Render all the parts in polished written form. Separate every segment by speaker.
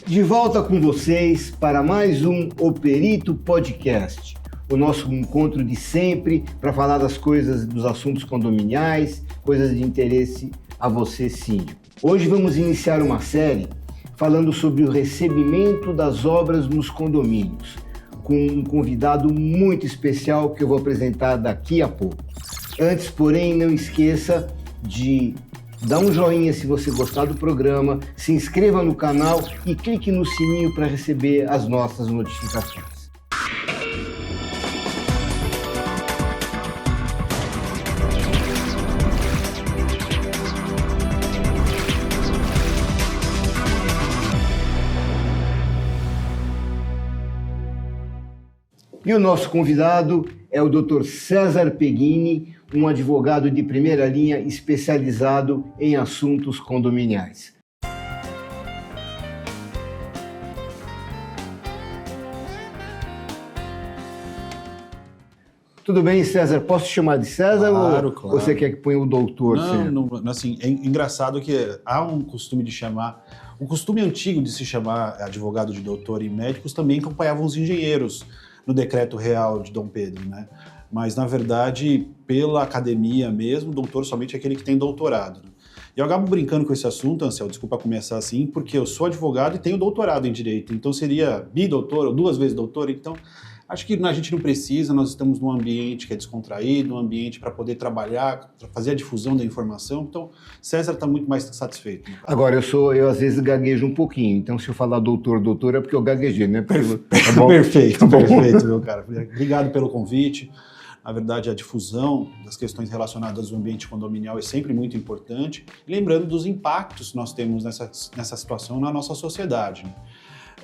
Speaker 1: De volta com vocês para mais um O Perito Podcast, o nosso encontro de sempre para falar das coisas, dos assuntos condominiais, coisas de interesse a você, síndico. Hoje vamos iniciar uma série falando sobre o recebimento das obras nos condomínios, com um convidado muito especial que eu vou apresentar daqui a pouco. Antes, porém, não esqueça de dar um joinha se você gostar do programa, se inscreva no canal e clique no sininho para receber as nossas notificações. E o nosso convidado é o Dr. César Peghini, um advogado de primeira linha especializado em assuntos condominiais. Tudo bem, César? Posso te chamar de César?
Speaker 2: Claro.
Speaker 1: Ou você quer que ponha o doutor?
Speaker 2: Não, assim, é engraçado que há um costume de chamar, o costume antigo de se chamar advogado de doutor e médicos também acompanhavam os engenheiros no decreto real de Dom Pedro, né? Mas, na verdade, pela academia mesmo, doutor somente é aquele que tem doutorado. Né? E eu acabo brincando com esse assunto, Ansel, desculpa começar assim, porque eu sou advogado e tenho doutorado em Direito, então seria bidoutor ou 2 vezes doutor, então acho que a gente não precisa, nós estamos num ambiente que é descontraído, um ambiente para poder trabalhar, para fazer a difusão da informação, então César está muito mais satisfeito. Né?
Speaker 1: Agora, eu às vezes gaguejo um pouquinho, então se eu falar doutor é porque eu gaguejei, né?
Speaker 2: Perfeito, meu cara. Obrigado pelo convite. Na verdade, a difusão das questões relacionadas ao ambiente condominial é sempre muito importante, lembrando dos impactos que nós temos nessa situação na nossa sociedade. Né?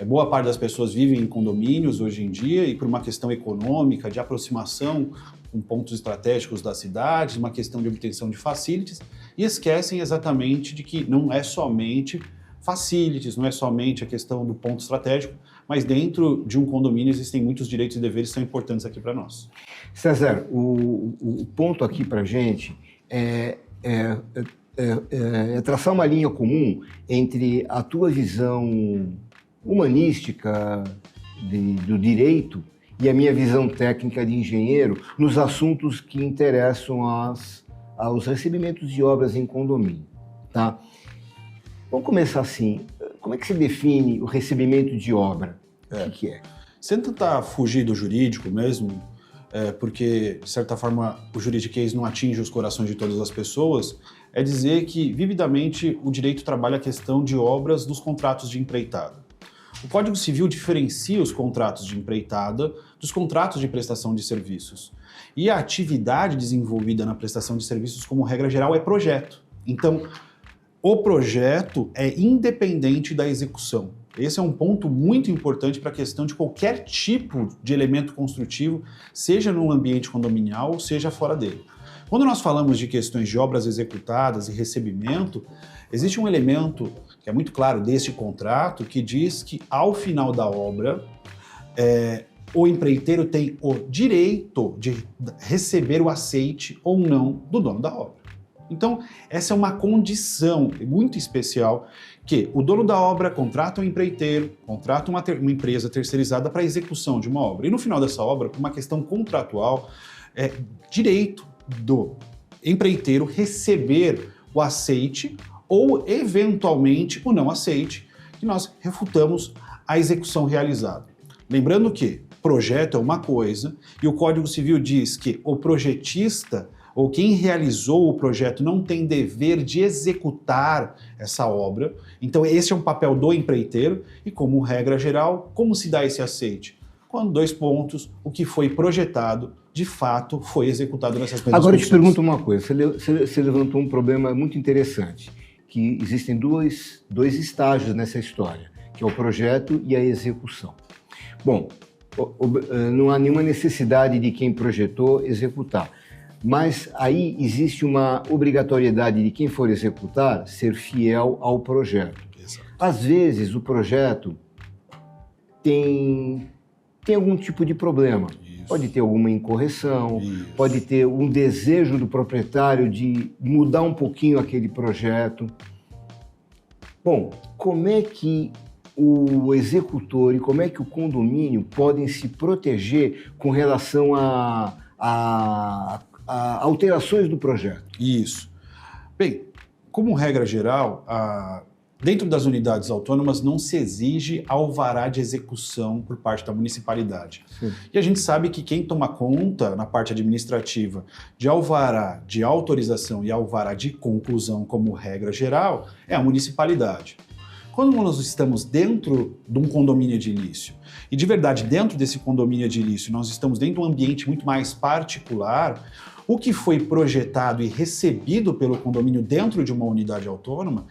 Speaker 2: Boa parte das pessoas vivem em condomínios hoje em dia e por uma questão econômica, de aproximação com pontos estratégicos da cidade, uma questão de obtenção de facilities, e esquecem exatamente de que não é somente facilities, não é somente a questão do ponto estratégico, mas dentro de um condomínio existem muitos direitos e deveres que são importantes aqui para nós.
Speaker 1: César, o ponto aqui para a gente é traçar uma linha comum entre a tua visão humanística do direito e a minha visão técnica de engenheiro nos assuntos que interessam aos recebimentos de obras em condomínio, tá? Vamos começar assim. Como é que se define o recebimento de obra? O que é?
Speaker 2: Sem tentar fugir do jurídico mesmo, porque, de certa forma, o juridiquês não atinge os corações de todas as pessoas, é dizer que, vividamente, o direito trabalha a questão de obras dos contratos de empreitada. O Código Civil diferencia os contratos de empreitada dos contratos de prestação de serviços. E a atividade desenvolvida na prestação de serviços, como regra geral, é projeto. Então, o projeto é independente da execução. Esse é um ponto muito importante para a questão de qualquer tipo de elemento construtivo, seja no ambiente condominial, seja fora dele. Quando nós falamos de questões de obras executadas e recebimento, existe um elemento que é muito claro deste contrato, que diz que ao final da obra, o empreiteiro tem o direito de receber o aceite ou não do dono da obra. Então, essa é uma condição muito especial que o dono da obra contrata um empreiteiro, contrata uma empresa terceirizada para a execução de uma obra. E no final dessa obra, por uma questão contratual, é direito do empreiteiro receber o aceite ou, eventualmente, o não aceite, que nós refutamos a execução realizada. Lembrando que projeto é uma coisa e o Código Civil diz que o projetista ou quem realizou o projeto não tem dever de executar essa obra. Então esse é um papel do empreiteiro e, como regra geral, como se dá esse aceite? Quando 2 pontos, o que foi projetado, de fato, foi executado nessas mesmas
Speaker 1: Agora
Speaker 2: condições.
Speaker 1: Eu te pergunto uma coisa, você levantou um problema muito interessante, que existem dois estágios nessa história, que é o projeto e a execução. Bom, não há nenhuma necessidade de quem projetou executar. Mas aí existe uma obrigatoriedade de quem for executar ser fiel ao projeto.
Speaker 2: Exato.
Speaker 1: Às vezes o projeto tem algum tipo de problema.
Speaker 2: Isso.
Speaker 1: Pode ter alguma incorreção,
Speaker 2: Isso.
Speaker 1: pode ter um desejo do proprietário de mudar um pouquinho aquele projeto. Bom, como é que o executor e como é que o condomínio podem se proteger com relação a alterações do projeto?
Speaker 2: Isso. Bem, como regra geral, dentro das unidades autônomas não se exige alvará de execução por parte da municipalidade.
Speaker 1: Sim.
Speaker 2: E a gente sabe que quem toma conta na parte administrativa de alvará de autorização e alvará de conclusão como regra geral é a municipalidade. Quando nós estamos dentro de um condomínio edilício, e de verdade dentro desse condomínio edilício nós estamos dentro de um ambiente muito mais particular, o que foi projetado e recebido pelo condomínio dentro de uma unidade autônoma,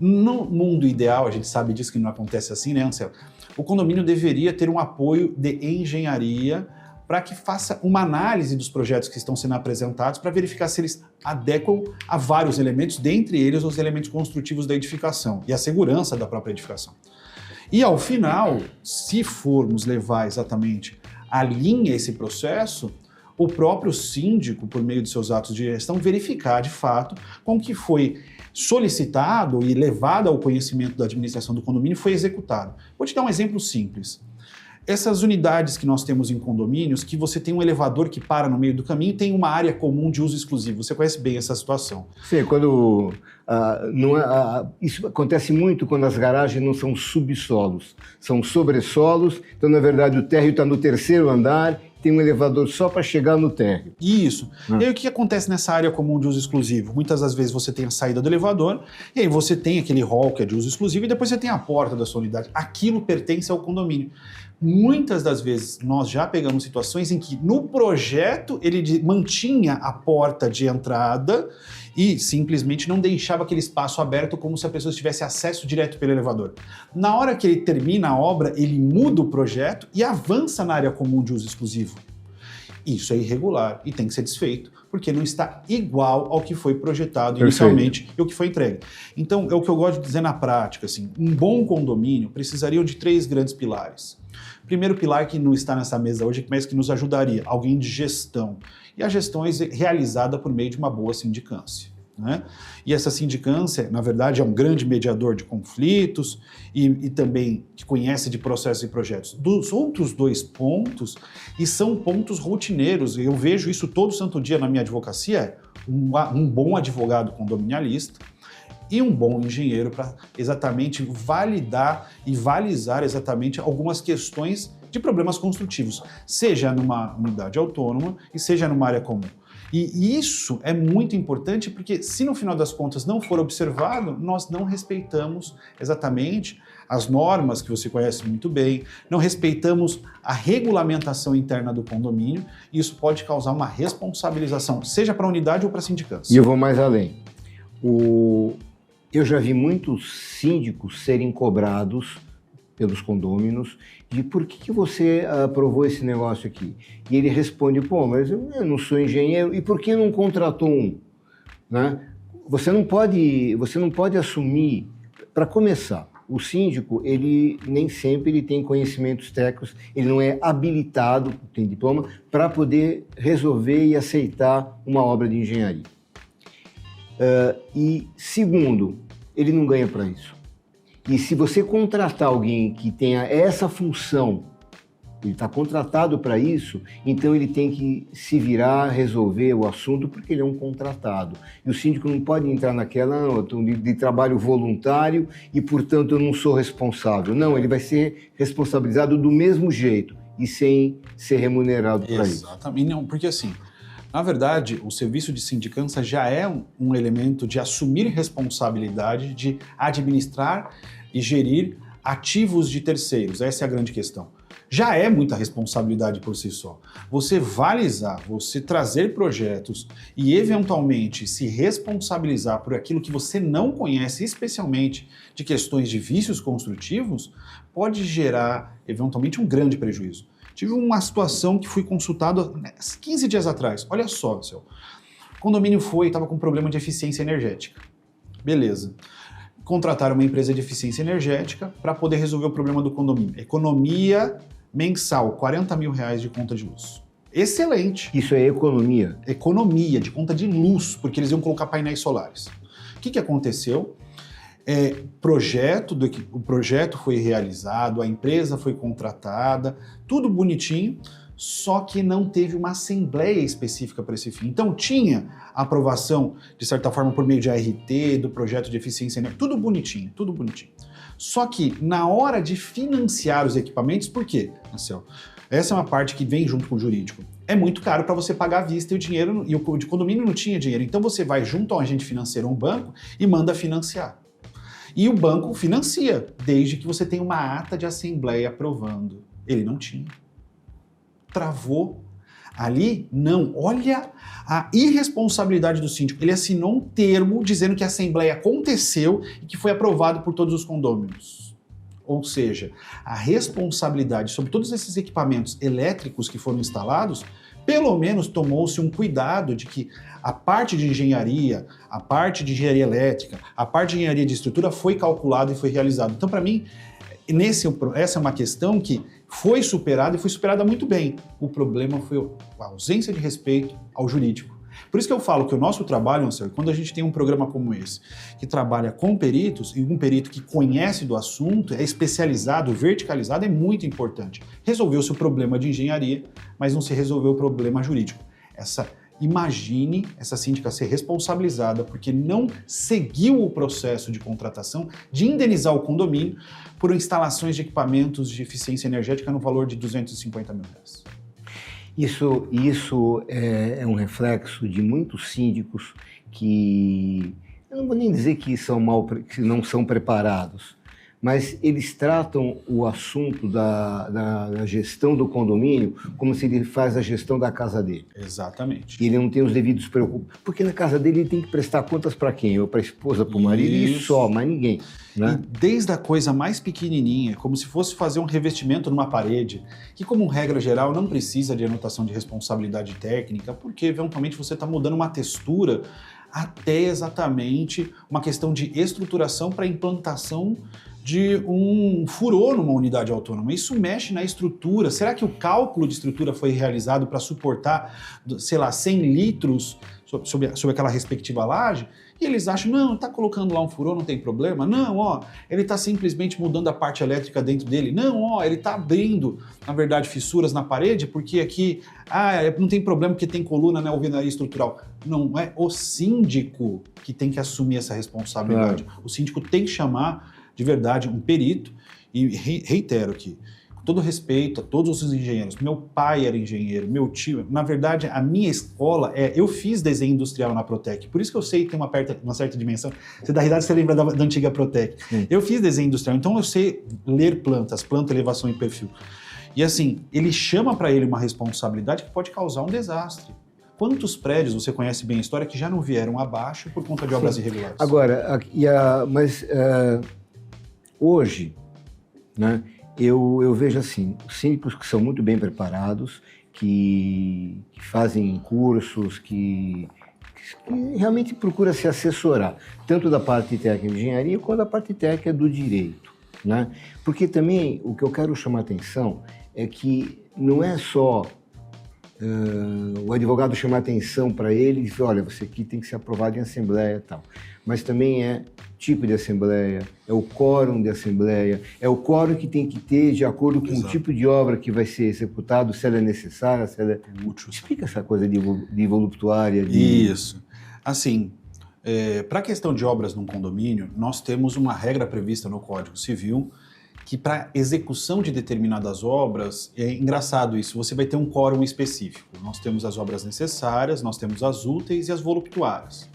Speaker 2: no mundo ideal, a gente sabe disso que não acontece assim, né, Anselmo? O condomínio deveria ter um apoio de engenharia para que faça uma análise dos projetos que estão sendo apresentados para verificar se eles adequam a vários elementos, dentre eles os elementos construtivos da edificação e a segurança da própria edificação. E ao final, se formos levar exatamente à linha esse processo, o próprio síndico, por meio de seus atos de gestão, verificar de fato com que foi solicitado e levado ao conhecimento da administração do condomínio foi executado. Vou te dar um exemplo simples. Essas unidades que nós temos em condomínios, que você tem um elevador que para no meio do caminho e tem uma área comum de uso exclusivo. Você conhece bem essa situação.
Speaker 1: Sim, quando isso acontece muito quando as garagens não são subsolos, são sobressolos. Então, na verdade, o térreo está no terceiro andar, tem um elevador só para chegar no térreo.
Speaker 2: Isso. E aí o que acontece nessa área comum de uso exclusivo? Muitas das vezes você tem a saída do elevador, e aí você tem aquele hall que é de uso exclusivo, e depois você tem a porta da sua unidade. Aquilo pertence ao condomínio. Muitas das vezes nós já pegamos situações em que no projeto ele mantinha a porta de entrada e simplesmente não deixava aquele espaço aberto como se a pessoa tivesse acesso direto pelo elevador. Na hora que ele termina a obra, ele muda o projeto e avança na área comum de uso exclusivo. Isso é irregular e tem que ser desfeito, porque não está igual ao que foi projetado inicialmente e o que foi entregue. Então, é o que eu gosto de dizer na prática, assim, um bom condomínio precisaria de 3 grandes pilares. Primeiro pilar que não está nessa mesa hoje, mas que nos ajudaria, alguém de gestão. E a gestão é realizada por meio de uma boa sindicância, né? E essa sindicância, na verdade, é um grande mediador de conflitos e também que conhece de processos e projetos. Dos outros 2 pontos, e são pontos rotineiros, eu vejo isso todo santo dia na minha advocacia, é um bom advogado condominialista e um bom engenheiro para exatamente validar e balizar exatamente algumas questões de problemas construtivos, seja numa unidade autônoma e seja numa área comum. E isso é muito importante porque se no final das contas não for observado, nós não respeitamos exatamente as normas que você conhece muito bem, não respeitamos a regulamentação interna do condomínio e isso pode causar uma responsabilização, seja para a unidade ou para a sindicância.
Speaker 1: E eu vou mais além. Eu já vi muitos síndicos serem cobrados pelos condôminos de por que você aprovou esse negócio aqui? E ele responde, pô, mas eu não sou engenheiro, e por que não contratou um? Né? Você não pode assumir, para começar, o síndico, ele nem sempre ele tem conhecimentos técnicos, ele não é habilitado, tem diploma, para poder resolver e aceitar uma obra de engenharia. E segundo, ele não ganha para isso. E se você contratar alguém que tenha essa função, ele está contratado para isso, então ele tem que se virar, resolver o assunto, porque ele é um contratado. E o síndico não pode entrar naquela de trabalho voluntário e, portanto, eu não sou responsável. Não, ele vai ser responsabilizado do mesmo jeito e sem ser remunerado para isso.
Speaker 2: Exatamente, não, porque assim, na verdade, o serviço de sindicância já é um elemento de assumir responsabilidade, de administrar e gerir ativos de terceiros. Essa é a grande questão. Já é muita responsabilidade por si só. Você balizar, você trazer projetos e eventualmente se responsabilizar por aquilo que você não conhece, especialmente de questões de vícios construtivos, pode gerar eventualmente um grande prejuízo. Tive uma situação que fui consultado 15 dias atrás. Olha só, Céu. O condomínio estava com problema de eficiência energética. Beleza. Contrataram uma empresa de eficiência energética para poder resolver o problema do condomínio. Economia mensal, R$40 mil de conta de luz. Excelente.
Speaker 1: Isso é economia?
Speaker 2: Economia de conta de luz, porque eles iam colocar painéis solares. O que aconteceu? O projeto foi realizado, a empresa foi contratada, tudo bonitinho, só que não teve uma assembleia específica para esse fim. Então tinha aprovação, de certa forma, por meio de ART, do projeto de eficiência energética, tudo bonitinho, tudo bonitinho. Só que na hora de financiar os equipamentos, por quê, Marcelo? Essa é uma parte que vem junto com o jurídico. É muito caro para você pagar à vista e o dinheiro, e o de condomínio não tinha dinheiro. Então você vai junto ao agente financeiro, um banco, e manda financiar. E o banco financia, desde que você tenha uma ata de assembleia aprovando. Ele não tinha. Travou. Ali, não. Olha a irresponsabilidade do síndico. Ele assinou um termo dizendo que a assembleia aconteceu e que foi aprovado por todos os condôminos. Ou seja, a responsabilidade sobre todos esses equipamentos elétricos que foram instalados, pelo menos tomou-se um cuidado de que a parte de engenharia, a parte de engenharia elétrica, a parte de engenharia de estrutura foi calculada e foi realizada. Então, para mim, essa é uma questão que foi superada e foi superada muito bem. O problema foi a ausência de respeito ao jurídico. Por isso que eu falo que o nosso trabalho, Marcelo, quando a gente tem um programa como esse, que trabalha com peritos, e um perito que conhece do assunto, é especializado, verticalizado, é muito importante. Resolveu-se o problema de engenharia, mas não se resolveu o problema jurídico. Imagine essa síndica ser responsabilizada porque não seguiu o processo de contratação de indenizar o condomínio por instalações de equipamentos de eficiência energética no valor de R$250 mil.
Speaker 1: Isso é um reflexo de muitos síndicos que, eu não vou nem dizer que que não são preparados, mas eles tratam o assunto da gestão do condomínio como se ele faz a gestão da casa dele.
Speaker 2: Exatamente.
Speaker 1: E ele não tem os devidos preocupações, porque na casa dele ele tem que prestar contas para quem? Ou para a esposa, para o marido e só, mais ninguém. Né?
Speaker 2: E desde a coisa mais pequenininha, como se fosse fazer um revestimento numa parede, que como regra geral não precisa de anotação de responsabilidade técnica, porque eventualmente você está mudando uma textura, até exatamente uma questão de estruturação para implantação de um furor numa unidade autônoma. Isso mexe na estrutura. Será que o cálculo de estrutura foi realizado para suportar, sei lá, 100 litros sobre aquela respectiva laje? E eles acham, não, está colocando lá um furor, não tem problema. Não, ele está simplesmente mudando a parte elétrica dentro dele. Não, ele está abrindo, na verdade, fissuras na parede, porque aqui, não tem problema porque tem coluna na alvenaria estrutural. Não é o síndico que tem que assumir essa responsabilidade. O síndico tem que chamar, de verdade, um perito, e reitero aqui, com todo respeito a todos os engenheiros, meu pai era engenheiro, meu tio, na verdade, a minha escola, eu fiz desenho industrial na Protec, por isso que eu sei que tem uma certa dimensão, você dá risada, você lembra da antiga Protec. Eu fiz desenho industrial, então eu sei ler plantas, planta, elevação e perfil. E assim, ele chama para ele uma responsabilidade que pode causar um desastre. Quantos prédios, você conhece bem a história, que já não vieram abaixo por conta de obras irregulares?
Speaker 1: Agora, hoje, né, eu vejo assim, síndicos que são muito bem preparados, que fazem cursos, que realmente procuram se assessorar, tanto da parte técnica de engenharia quanto da parte técnica do direito. Né? Porque também o que eu quero chamar a atenção é que não é só o advogado chamar atenção para ele e dizer, olha, você aqui tem que ser aprovado em assembleia e tal. Mas também é tipo de assembleia, é o quórum de assembleia, é o quórum que tem que ter de acordo com o tipo de obra que vai ser executado, se ela é necessária, se ela é útil. Explica essa coisa de voluptuária.
Speaker 2: Isso. Assim, para a questão de obras num condomínio, nós temos uma regra prevista no Código Civil que para execução de determinadas obras, é engraçado isso, você vai ter um quórum específico. Nós temos as obras necessárias, nós temos as úteis e as voluptuárias.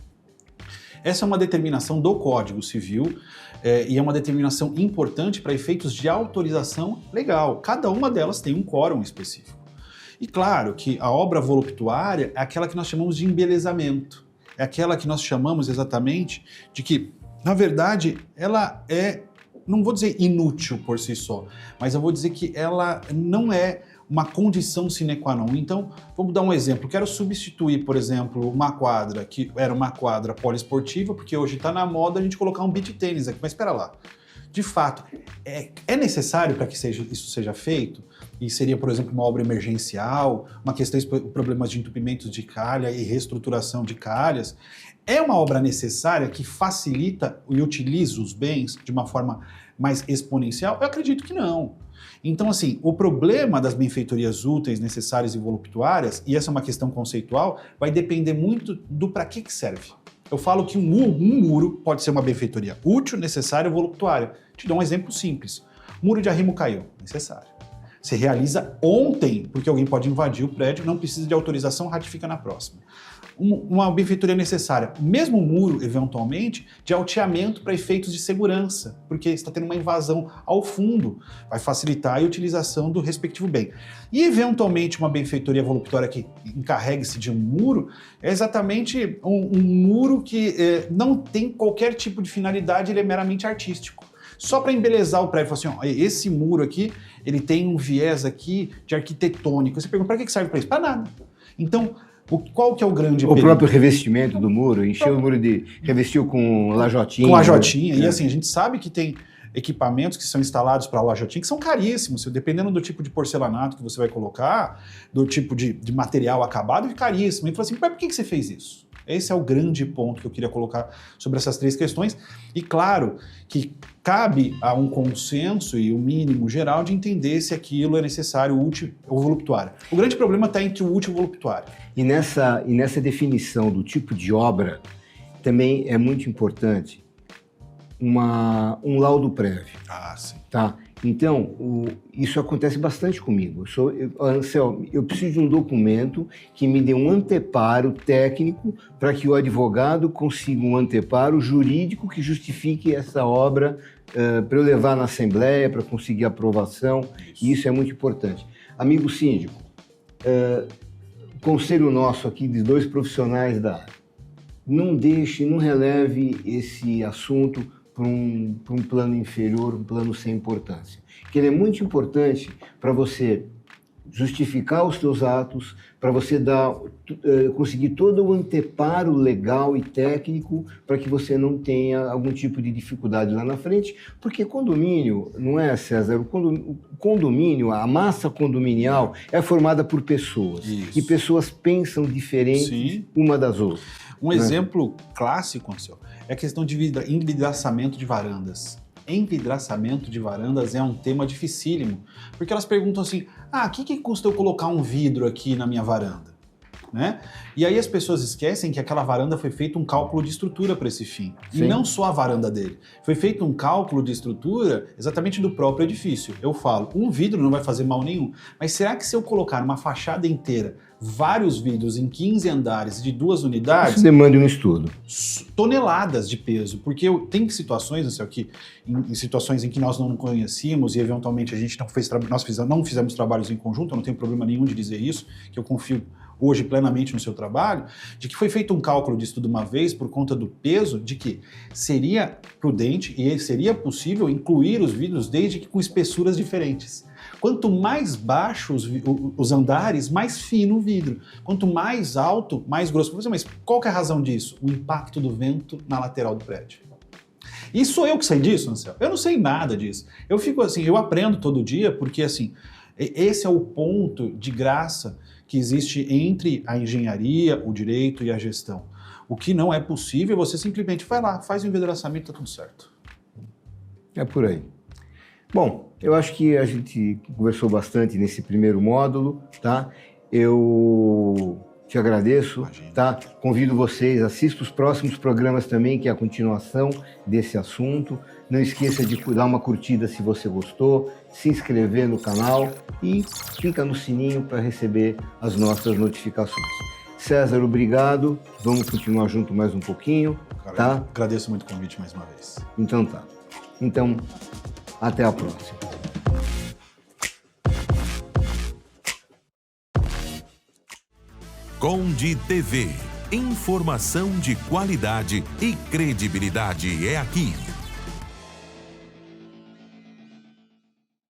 Speaker 2: Essa é uma determinação do Código Civil e é uma determinação importante para efeitos de autorização legal. Cada uma delas tem um quórum específico. E claro que a obra voluptuária é aquela que nós chamamos de embelezamento. É aquela que nós chamamos exatamente de que, na verdade, ela não vou dizer inútil por si só, mas eu vou dizer que ela não é uma condição sine qua non. Então, vamos dar um exemplo. Quero substituir, por exemplo, uma quadra que era uma quadra poliesportiva, porque hoje está na moda a gente colocar um beach tênis aqui, mas espera lá. De fato, é necessário para que isso seja feito? e seria, por exemplo, uma obra emergencial, uma questão de problemas de entupimento de calha e reestruturação de calhas, é uma obra necessária que facilita e utiliza os bens de uma forma mais exponencial? Eu acredito que não. Então, assim, o problema das benfeitorias úteis, necessárias e voluptuárias, e essa é uma questão conceitual, vai depender muito do para que serve. Eu falo que um muro pode ser uma benfeitoria útil, necessária ou voluptuária. Te dou um exemplo simples. Muro de arrimo caiu, necessário. Você realiza ontem, porque alguém pode invadir o prédio, não precisa de autorização, ratifica na próxima. Uma benfeitoria necessária, mesmo o muro, eventualmente, de alteamento para efeitos de segurança, porque está tendo uma invasão ao fundo, vai facilitar a utilização do respectivo bem. E, eventualmente, uma benfeitoria voluptuária que encarregue-se de um muro, é exatamente um muro que não tem qualquer tipo de finalidade, ele é meramente artístico. Só para embelezar o prédio, falar assim, ó, esse muro aqui, ele tem um viés aqui de arquitetônico. Você pergunta, para que serve para isso? Para nada. Então, qual que é o grande perigo?
Speaker 1: O próprio revestimento do muro, encheu o muro revestiu com lajotinha.
Speaker 2: Com lajotinha, né? E assim, a gente sabe que tem equipamentos que são instalados para lajotinha que são caríssimos, dependendo do tipo de porcelanato que você vai colocar, do tipo de material acabado, é caríssimo. E fala assim, mas por que você fez isso? Esse é o grande ponto que eu queria colocar sobre essas 3 questões. E claro que cabe a um consenso e o mínimo geral de entender se aquilo é necessário, útil ou voluptuário. O grande problema está entre o útil e o voluptuário.
Speaker 1: E nessa definição do tipo de obra, também é muito importante um laudo prévio.
Speaker 2: Ah, sim.
Speaker 1: Tá? Então, isso acontece bastante comigo. Anselmo, eu preciso de um documento que me dê um anteparo técnico para que o advogado consiga um anteparo jurídico que justifique essa obra para eu levar na Assembleia, para conseguir aprovação. E isso é muito importante. Amigo síndico, conselho nosso aqui de 2 profissionais da área. Não releve esse assunto para um plano inferior, um plano sem importância. Que ele é muito importante para você justificar os seus atos, para você conseguir todo o anteparo legal e técnico para que você não tenha algum tipo de dificuldade lá na frente, porque condomínio, não é, César? O condomínio, a massa condominial é formada por pessoas. Isso. E pessoas pensam diferentes Sim. uma das outras.
Speaker 2: Um exemplo clássico, Anselmo, é a questão de envidraçamento de varandas. Envidraçamento de varandas é um tema dificílimo, porque elas perguntam assim, o que custa eu colocar um vidro aqui na minha varanda? Né? E aí as pessoas esquecem que aquela varanda foi feito um cálculo de estrutura para esse fim. Sim. E não só a varanda dele. Foi feito um cálculo de estrutura exatamente do próprio edifício. Eu falo, um vidro não vai fazer mal nenhum, mas será que se eu colocar uma fachada inteira, vários vidros em 15 andares de 2 unidades...
Speaker 1: Isso demanda um estudo.
Speaker 2: Toneladas de peso, porque tem situações, não sei o que, em situações em que nós não conhecíamos e eventualmente a gente não fizemos trabalhos em conjunto, eu não tenho problema nenhum de dizer isso, que eu confio hoje plenamente no seu trabalho, de que foi feito um cálculo disso tudo uma vez por conta do peso, de que seria prudente e seria possível incluir os vidros desde que com espessuras diferentes. Quanto mais baixos os andares, mais fino o vidro. Quanto mais alto, mais grosso. Mas qual que é a razão disso? O impacto do vento na lateral do prédio. E sou eu que sei disso, Anselmo? Eu não sei nada disso. Eu fico assim, eu aprendo todo dia porque assim, esse é o ponto de graça que existe entre a engenharia, o direito e a gestão. O que não é possível, você simplesmente vai lá, faz o envidraçamento e tá tudo certo.
Speaker 1: É por aí. Bom, eu acho que a gente conversou bastante nesse primeiro módulo, tá? Eu te agradeço, Imagina. Tá? Convido vocês, assistam os próximos programas também, que é a continuação desse assunto. Não esqueça de dar uma curtida se você gostou, se inscrever no canal e clica no sininho para receber as nossas notificações. César, obrigado. Vamos continuar junto mais um pouquinho, tá?
Speaker 2: Agradeço muito o convite mais uma vez.
Speaker 1: Então tá. Então, até a próxima.
Speaker 3: Conde TV. Informação de qualidade e credibilidade é aqui.